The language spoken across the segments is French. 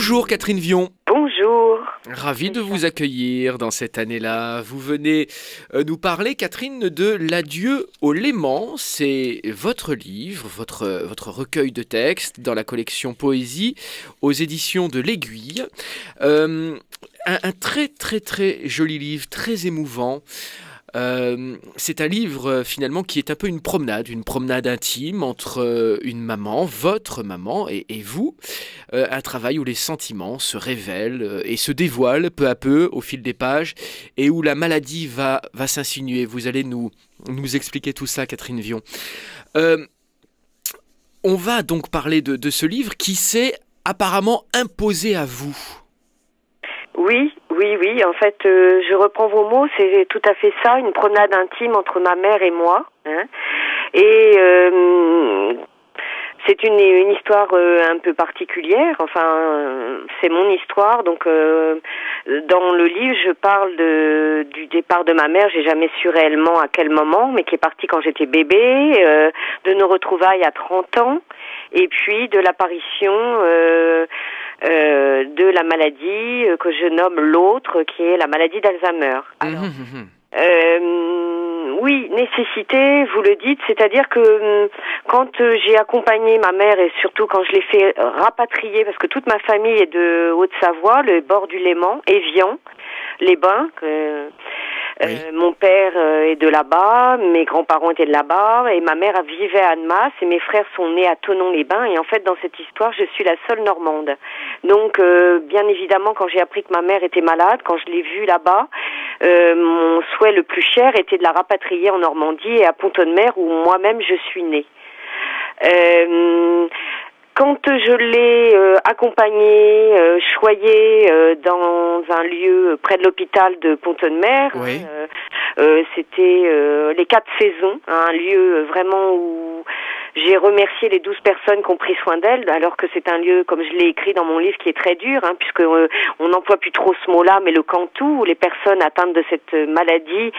Bonjour Catherine Vion. Bonjour. Ravi de vous accueillir dans cette année-là. Vous venez nous parler, Catherine, de L'Adieu au Léman. C'est votre livre, votre recueil de textes dans la collection Poésie aux éditions de l'Aiguille. Un très très très joli livre, très émouvant. C'est un livre finalement qui est un peu une promenade intime entre une maman, votre maman et vous, un travail où les sentiments se révèlent et se dévoilent peu à peu au fil des pages et où la maladie va s'insinuer. Vous allez nous expliquer tout ça, Catherine Vion. On va donc parler de ce livre qui s'est apparemment imposé à vous. Oui. En fait, je reprends vos mots. C'est tout à fait ça, une promenade intime entre ma mère et moi. Et c'est une histoire un peu particulière. Enfin, c'est mon histoire. Donc, dans le livre, je parle du départ de ma mère. J'ai jamais su réellement à quel moment, mais qui est partie quand j'étais bébé, de nos retrouvailles à 30 ans, et puis de l'apparition de la maladie que je nomme l'autre, qui est la maladie d'Alzheimer. Alors, oui, nécessité, vous le dites, c'est-à-dire que quand j'ai accompagné ma mère et surtout quand je l'ai fait rapatrier, parce que toute ma famille est de Haute-Savoie, le bord du Léman, Évian, les Bains, oui. Mon père est de là-bas, mes grands-parents étaient de là-bas, et ma mère vivait à Annemasse, et mes frères sont nés à Thonon-les-Bains, et en fait, dans cette histoire, je suis la seule Normande. Donc, bien évidemment, quand j'ai appris que ma mère était malade, quand je l'ai vue là-bas, mon souhait le plus cher était de la rapatrier en Normandie et à Pont-de-Mer, où moi-même je suis née. Quand je l'ai accompagnée, choyée dans un lieu près de l'hôpital de Pont-de-Mer, oui. C'était les 4 saisons, un lieu vraiment où j'ai remercié les 12 personnes qui ont pris soin d'elle, alors que c'est un lieu, comme je l'ai écrit dans mon livre, qui est très dur, puisque on n'emploie plus trop ce mot-là, mais le cantou, où les personnes atteintes de cette maladie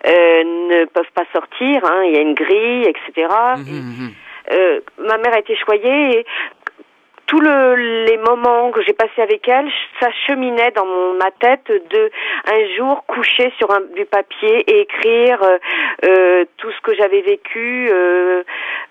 ne peuvent pas sortir, il y a une grille, etc. Ma mère a été choyée et tous les moments que j'ai passés avec elle, ça cheminait dans ma tête de un jour coucher sur du papier et écrire tout ce que j'avais vécu,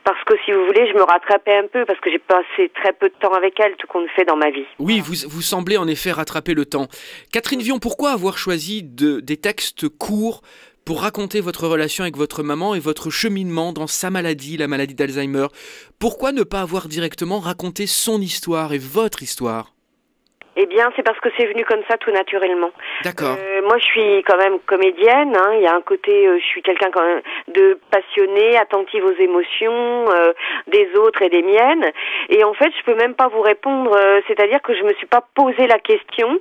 parce que si vous voulez, je me rattrapais un peu parce que j'ai passé très peu de temps avec elle, tout compte fait dans ma vie. Oui, vous semblez en effet rattraper le temps. Catherine Vion, pourquoi avoir choisi des textes courts pour raconter votre relation avec votre maman et votre cheminement dans sa maladie, la maladie d'Alzheimer? Pourquoi ne pas avoir directement raconté son histoire et votre histoire? Eh bien, c'est parce que c'est venu comme ça tout naturellement. D'accord. Moi, je suis quand même comédienne. Il y a un côté, je suis quelqu'un quand même de passionné, attentive aux émotions des autres et des miennes. Et en fait, je peux même pas vous répondre. C'est-à-dire que je me suis pas posé la question.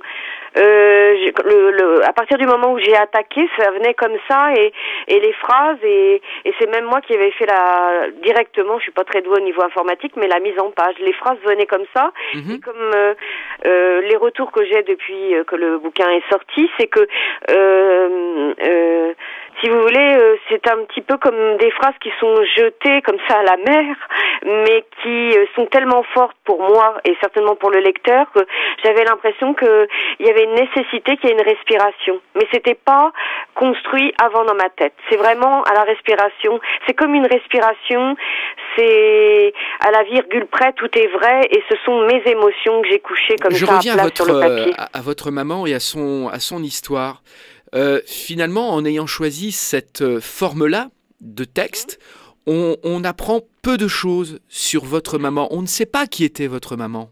À partir du moment où j'ai attaqué, ça venait comme ça et les phrases et c'est même moi qui avais fait directement. Je suis pas très douée au niveau informatique, mais la mise en page. Les phrases venaient comme ça. Et comme les retours que j'ai depuis que le bouquin est sorti, c'est que si vous voulez, c'est un petit peu comme des phrases qui sont jetées comme ça à la mer, mais qui sont tellement fortes pour moi et certainement pour le lecteur que j'avais l'impression que il y avait une nécessité qu'il y ait une respiration. Mais c'était pas construit avant dans ma tête. C'est vraiment à la respiration. C'est comme une respiration. C'est à la virgule près, tout est vrai et ce sont mes émotions que j'ai couchées comme ça à plat sur le papier. À votre maman et à son histoire. Finalement, en ayant choisi cette forme-là de texte, on apprend peu de choses sur votre maman. On ne sait pas qui était votre maman.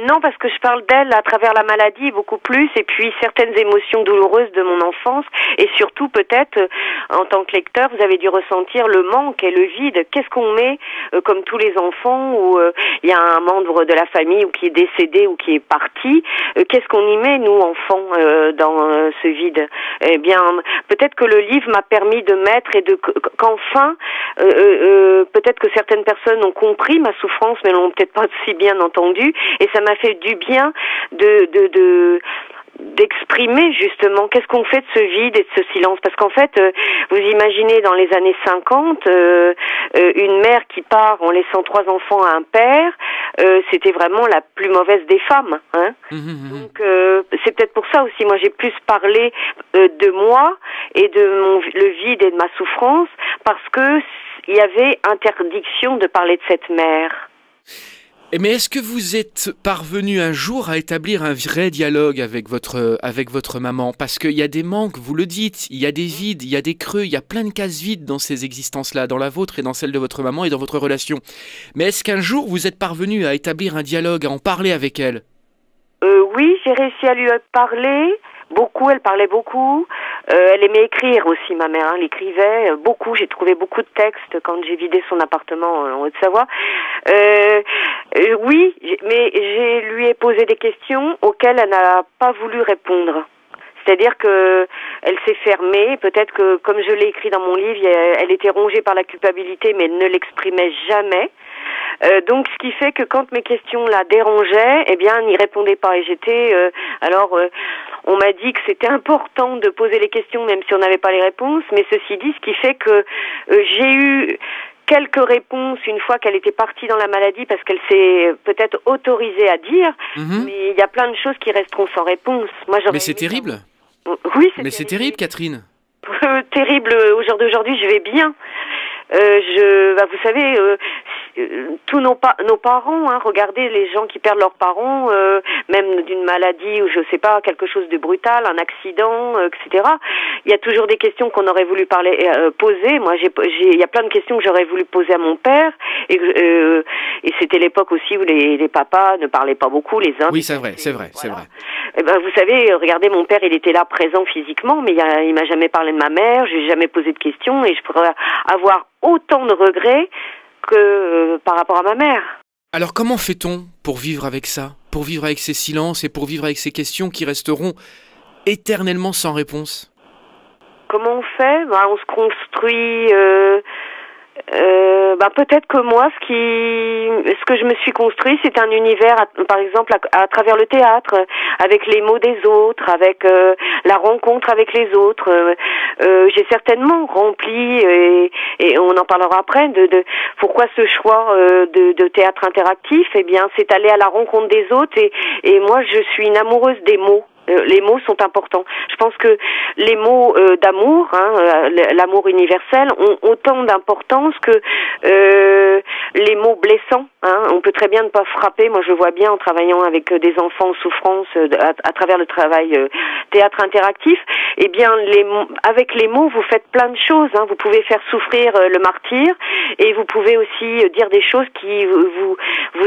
Non, parce que je parle d'elle à travers la maladie beaucoup plus, et puis certaines émotions douloureuses de mon enfance, et surtout peut-être, en tant que lecteur, vous avez dû ressentir le manque et le vide. Qu'est-ce qu'on met, comme tous les enfants, où il y a un membre de la famille ou qui est décédé ou qui est parti, qu'est-ce qu'on y met, nous, enfants, dans ce vide? Eh bien, peut-être que le livre m'a permis de mettre et qu'enfin, peut-être que certaines personnes ont compris ma souffrance, mais l'ont peut-être pas si bien entendu, et ça m'a fait du bien d'exprimer justement qu'est-ce qu'on fait de ce vide et de ce silence, parce qu'en fait vous imaginez dans les années 50 une mère qui part en laissant 3 enfants à un père, c'était vraiment la plus mauvaise des femmes. Hein. Donc c'est peut-être pour ça aussi. Moi, j'ai plus parlé de moi et de le vide et de ma souffrance parce que il y avait interdiction de parler de cette mère. Mais est-ce que vous êtes parvenu un jour à établir un vrai dialogue avec votre maman? Parce qu'il y a des manques, vous le dites, il y a des vides, il y a des creux, il y a plein de cases vides dans ces existences-là, dans la vôtre et dans celle de votre maman et dans votre relation. Mais est-ce qu'un jour vous êtes parvenu à établir un dialogue, à en parler avec elle? Oui, j'ai réussi à lui parler. Beaucoup, elle parlait beaucoup. Elle aimait écrire aussi, ma mère. Elle écrivait beaucoup. J'ai trouvé beaucoup de textes quand j'ai vidé son appartement en Haute-Savoie. Oui, mais je lui ai posé des questions auxquelles elle n'a pas voulu répondre. C'est-à-dire que elle s'est fermée. Peut-être que, comme je l'ai écrit dans mon livre, elle était rongée par la culpabilité, mais elle ne l'exprimait jamais. Donc, ce qui fait que quand mes questions la dérangeaient, eh bien, elle n'y répondait pas. Et j'étais, on m'a dit que c'était important de poser les questions, même si on n'avait pas les réponses. Mais ceci dit, ce qui fait que j'ai eu quelques réponses une fois qu'elle était partie dans la maladie, parce qu'elle s'est peut-être autorisée à dire. Mais il y a plein de choses qui resteront sans réponse. Moi, mais c'est terrible. Oui, mais c'est terrible, Catherine. Terrible. Au jour d'aujourd'hui, je vais bien. Vous savez, tous nos parents, hein, regardez les gens qui perdent leurs parents, même d'une maladie ou je sais pas, quelque chose de brutal, un accident, etc. Il y a toujours des questions qu'on aurait voulu poser. Moi, il y a plein de questions que j'aurais voulu poser à mon père, et c'était l'époque aussi où les papas ne parlaient pas beaucoup, les hommes. Oui, c'est vrai. Eh ben, vous savez, regardez, mon père, il était là présent physiquement, mais il m'a jamais parlé de ma mère, je lui ai jamais posé de questions, et je pourrais avoir autant de regrets que par rapport à ma mère. Alors comment fait-on pour vivre avec ça, pour vivre avec ces silences et pour vivre avec ces questions qui resteront éternellement sans réponse? Comment on fait? On se construit. Peut-être que moi, ce que je me suis construit, c'est un univers, par exemple, à travers le théâtre, avec les mots des autres, avec la rencontre avec les autres. J'ai certainement rempli, et on en parlera après, de pourquoi ce choix de théâtre interactif. Eh bien, c'est aller à la rencontre des autres, et moi, je suis une amoureuse des mots. Les mots sont importants. Je pense que les mots d'amour, hein, l'amour universel, ont autant d'importance que les mots blessants. Hein. On peut très bien ne pas frapper. Moi, je le vois bien en travaillant avec des enfants en souffrance à travers le travail théâtre interactif. Eh bien, avec les mots, vous faites plein de choses. Hein. Vous pouvez faire souffrir le martyr, et vous pouvez aussi dire des choses qui vous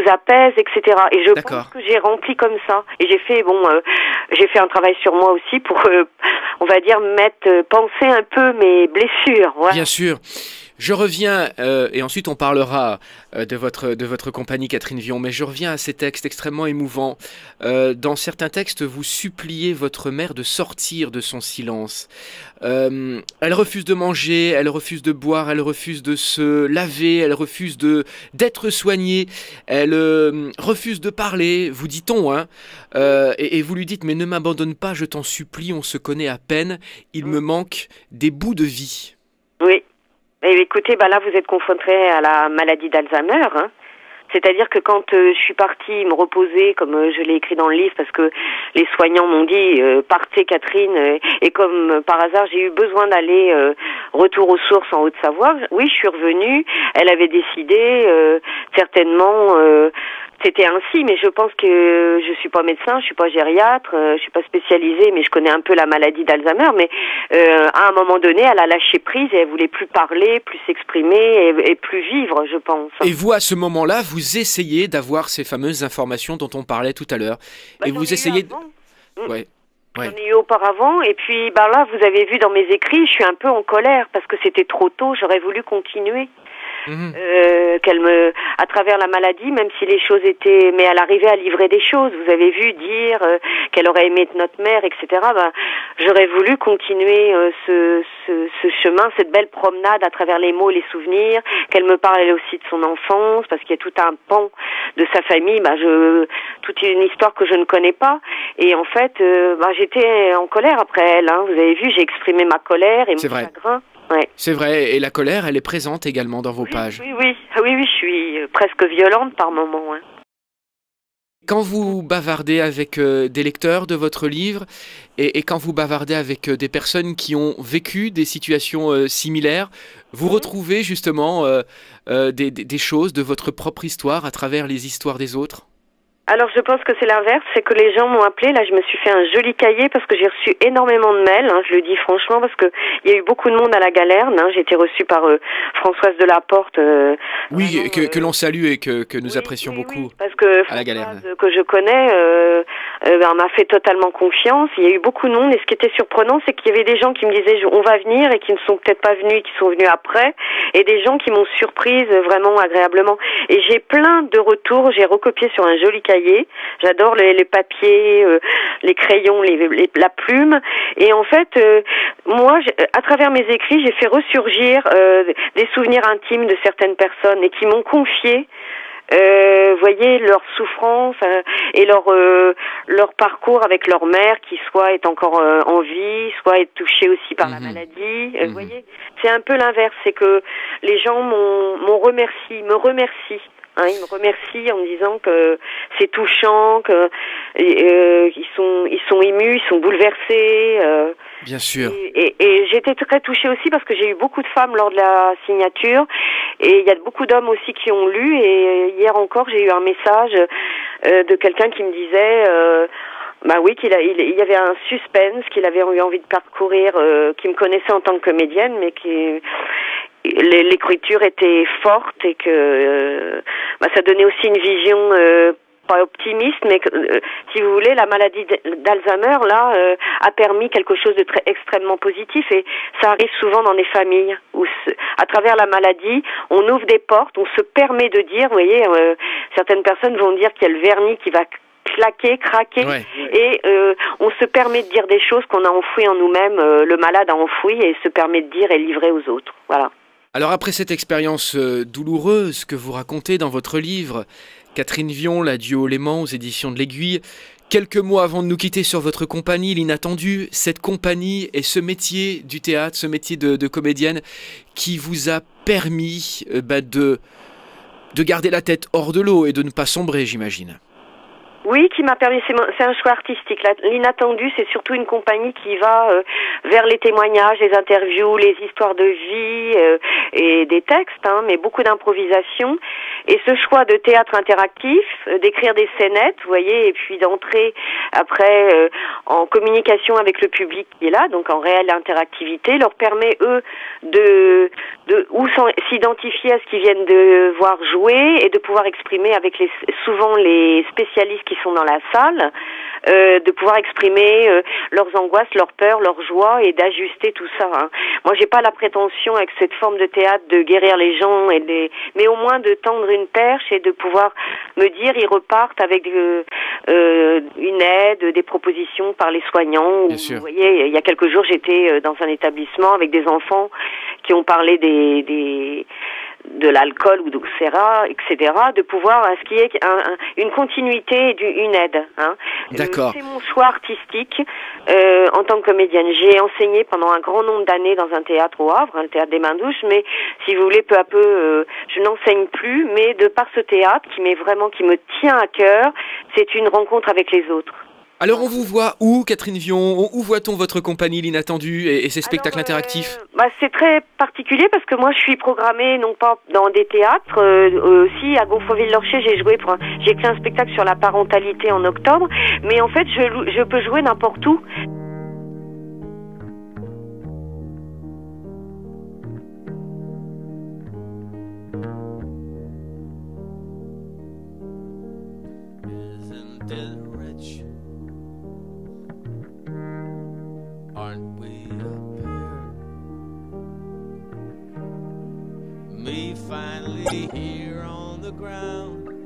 apaisent, etc. Et je pense que j'ai rempli comme ça. Et j'ai fait un travail sur moi aussi pour, on va dire, penser un peu mes blessures. Voilà. Bien sûr. Je reviens, et ensuite on parlera de votre compagnie Catherine Vion, mais je reviens à ces textes extrêmement émouvants. Dans certains textes, vous suppliez votre mère de sortir de son silence. Elle refuse de manger, elle refuse de boire, elle refuse de se laver, elle refuse d'être soignée, elle refuse de parler, vous dit-on, hein, et vous lui dites « Mais ne m'abandonne pas, je t'en supplie, on se connaît à peine, il me manque des bouts de vie. » Oui. Et écoutez, là, vous êtes confronté à la maladie d'Alzheimer, hein. C'est-à-dire que quand je suis partie me reposer, comme je l'ai écrit dans le livre, parce que les soignants m'ont dit partez Catherine, et comme par hasard j'ai eu besoin d'aller retour aux sources en Haute-Savoie, oui, je suis revenue. Elle avait décidé certainement. C'était ainsi, mais je pense que je suis pas médecin, je suis pas gériatre, je suis pas spécialisée, mais je connais un peu la maladie d'Alzheimer. Mais à un moment donné, elle a lâché prise et elle voulait plus parler, plus s'exprimer et plus vivre, je pense. Et vous, à ce moment-là, vous essayez d'avoir ces fameuses informations dont on parlait tout à l'heure, et vous essayez. Ouais. J'en ai eu auparavant, et puis là, vous avez vu dans mes écrits, je suis un peu en colère parce que c'était trop tôt. J'aurais voulu continuer. À travers la maladie, même si les choses étaient, mais elle arrivait à livrer des choses. Vous avez vu dire qu'elle aurait aimé être notre mère, etc. J'aurais voulu continuer ce chemin, cette belle promenade à travers les mots, les souvenirs. Qu'elle me parle elle aussi de son enfance, parce qu'il y a tout un pan de sa famille. Toute une histoire que je ne connais pas. Et en fait, j'étais en colère après elle. Hein. Vous avez vu, j'ai exprimé ma colère et mon chagrin. Ouais. C'est vrai, et la colère, elle est présente également dans vos pages. Oui, je suis presque violente par moments. Hein. Quand vous bavardez avec des lecteurs de votre livre et quand vous bavardez avec des personnes qui ont vécu des situations similaires, vous retrouvez justement des choses de votre propre histoire à travers les histoires des autres? Alors je pense que c'est l'inverse, c'est que les gens m'ont appelé, là je me suis fait un joli cahier parce que j'ai reçu énormément de mails, hein, je le dis franchement, parce que il y a eu beaucoup de monde à la Galerne, hein, j'ai été reçue par Françoise Delaporte. Oui, que l'on salue et que nous apprécions beaucoup. Oui, parce que à la Galerne. Françoise, que je connais, m'a fait totalement confiance, il y a eu beaucoup de monde et ce qui était surprenant c'est qu'il y avait des gens qui me disaient on va venir et qui ne sont peut-être pas venus et qui sont venus après, et des gens qui m'ont surprise vraiment agréablement. Et j'ai plein de retours, j'ai recopié sur un joli cahier. J'adore les papiers, les crayons, la plume. Et en fait, moi, à travers mes écrits, j'ai fait ressurgir des souvenirs intimes de certaines personnes et qui m'ont confié, voyez, leur souffrance et leur parcours avec leur mère qui soit est encore en vie, soit est touchée aussi par la maladie. Voyez, c'est un peu l'inverse, c'est que les gens me remercient. Hein, ils me remercient en me disant que c'est touchant, que ils sont émus, ils sont bouleversés. Bien sûr. Et j'étais très touchée aussi parce que j'ai eu beaucoup de femmes lors de la signature et il y a beaucoup d'hommes aussi qui ont lu. Et hier encore, j'ai eu un message de quelqu'un qui me disait. Bah oui, il y avait un suspense qu'il avait eu envie de parcourir, qui me connaissait en tant que comédienne, mais qui l'écriture était forte et que ça donnait aussi une vision pas optimiste, mais si vous voulez, la maladie d'Alzheimer là a permis quelque chose de très extrêmement positif, et ça arrive souvent dans des familles où à travers la maladie on ouvre des portes, on se permet de dire, vous voyez, certaines personnes vont dire qu'il y a le vernis qui va craquer, ouais. Et on se permet de dire des choses qu'on a enfouies en nous-mêmes, le malade a enfoui et se permet de dire et livrer aux autres. Voilà. Alors après cette expérience douloureuse que vous racontez dans votre livre, Catherine Vion, L'adieu au Léman aux éditions de l'Aiguille, quelques mots avant de nous quitter sur votre compagnie, l'Inattendu, cette compagnie et ce métier du théâtre, ce métier de comédienne qui vous a permis de garder la tête hors de l'eau et de ne pas sombrer, j'imagine. Oui, qui m'a permis, c'est un choix artistique. L'Inattendu, c'est surtout une compagnie qui va vers les témoignages, les interviews, les histoires de vie et des textes, hein, mais beaucoup d'improvisation. Et ce choix de théâtre interactif, d'écrire des scénettes, vous voyez, et puis d'entrer après en communication avec le public qui est là, donc en réelle interactivité, leur permet eux de s'identifier à ce qu'ils viennent de voir jouer et de pouvoir exprimer avec souvent les spécialistes qui sont dans la salle, de pouvoir exprimer leurs angoisses, leurs peurs, leurs joies et d'ajuster tout ça. Hein. Moi, j'ai pas la prétention avec cette forme de théâtre de guérir les gens mais au moins de tendre une perche et de pouvoir me dire ils repartent avec une aide, des propositions par les soignants. Vous voyez, il y a quelques jours, j'étais dans un établissement avec des enfants qui ont parlé de l'alcool ou etc., de pouvoir à ce qu'il y ait une continuité et une aide. Hein. D'accord. C'est mon choix artistique en tant que comédienne. J'ai enseigné pendant un grand nombre d'années dans un théâtre au Havre, le théâtre des Mains-Douches, mais si vous voulez, peu à peu, je n'enseigne plus, mais de par ce théâtre qui me tient à cœur, c'est une rencontre avec les autres. Alors on vous voit où, Catherine Vion? Où voit-on votre compagnie, l'Inattendu, et ses spectacles interactifs? C'est très particulier parce que moi je suis programmée non pas dans des théâtres, aussi à Gonfreville-Lorcher j'ai écrit un spectacle sur la parentalité en octobre, mais en fait je peux jouer n'importe où. Aren't we a pair? Me finally here on the ground.